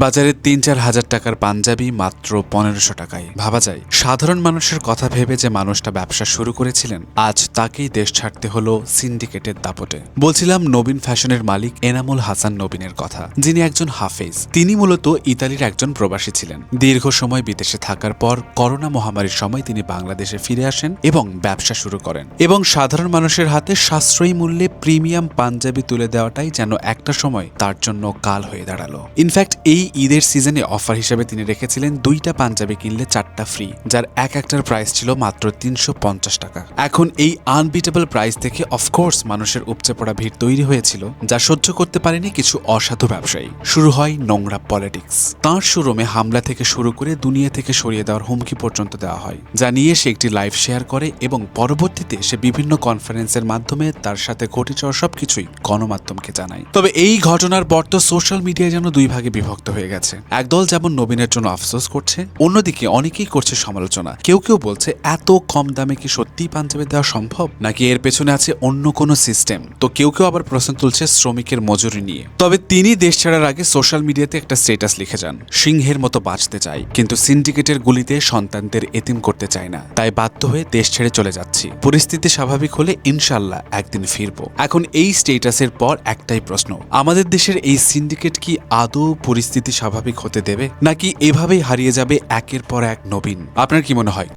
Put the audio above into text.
বাজারে ৩-৪ হাজার টাকার পাঞ্জাবি মাত্র ১৫০০ টাকায়। ভাবা যায় সাধারণ মানুষের কথা ভেবে যে মানুষটা ব্যবসা শুরু করেছিলেন, আজ তাকেই দেশ ছাড়তে হলো সিন্ডিকেটের দাপটে। বলছিলাম নবীন ফ্যাশনের মালিক এনামুল হাসান নবীনের কথা, যিনি একজন হাফেজ। তিনি মূলত ইতালির একজন প্রবাসী ছিলেন। দীর্ঘ সময় বিদেশে থাকার পর করোনা মহামারীর সময় তিনি বাংলাদেশে ফিরে আসেন এবং ব্যবসা শুরু করেন, এবং সাধারণ মানুষের হাতে সাশ্রয়ী মূল্যে প্রিমিয়াম পাঞ্জাবি তুলে দেওয়াটাই যেন একটা সময় তার জন্য কাল হয়ে দাঁড়ালো। ইনফ্যাক্ট এই ঈদের সিজনে অফার হিসেবে তিনি রেখেছিলেন 2টা পাঞ্জাবি কিনলে 4টা ফ্রি, যার এক একটার প্রাইস ছিল মাত্র ৩৫০ টাকা। এখন এই আনবিটেবল প্রাইস থেকে অফকোর্স মানুষের উপচে পড়া ভিড় তৈরি হয়েছিল, যা সহ্য করতে পারেনি কিছু অসাধু ব্যবসায়ী। শুরু হয় নোংরা পলিটিক্স। তাঁর শোরুমে হামলা থেকে শুরু করে দুনিয়া থেকে সরিয়ে দেওয়ার হুমকি পর্যন্ত দেওয়া হয়, যা নিয়ে সে একটি লাইভ শেয়ার করে এবং পরবর্তীতে সে বিভিন্ন কনফারেন্সের মাধ্যমে তার সাথে ঘটে যাওয়া সবকিছুই গণমাধ্যমকে জানায়। তবে এই ঘটনার পর তো সোশ্যাল মিডিয়া যেন দুই ভাগে বিভক্ত হয়ে গেছে। একদল যেমন নবীনের জন্য আফসোস করছে, অন্যদিকে অনেকেই করছে সমালোচনা। কেউ কেউ বলছে এত কম দামে কি সত্যিই পাঞ্জাবি দেওয়া সম্ভব, নাকি এর পেছনে আছে অন্য কোনো সিস্টেম। তো কেউ কেউ আবার প্রশ্ন তুলছে শ্রমিকের মজুরি নিয়ে। তবে তিনি দেশ ছাড়ার আগে সোশ্যাল মিডিয়াতে একটা স্ট্যাটাস লিখে যান, সিংহের মতো বাঁচতে চাই, কিন্তু সিন্ডিকেটের গুলিতে সন্তানদের এতিম করতে চাই না, তাই বাধ্য হয়ে দেশ ছেড়ে চলে যাচ্ছি। পরিস্থিতি স্বাভাবিক হলে ইনশাল্লাহ একদিন ফিরবো। এখন এই স্ট্যাটাসের পর একটাই প্রশ্ন, আমাদের দেশের এই সিন্ডিকেট কি আদৌ পরিস্থিতি স্বাভাবিক হতে দেবে, নাকি এভাবেই হারিয়ে যাবে একের পর এক নবীন? আপনার কি মনে হয়?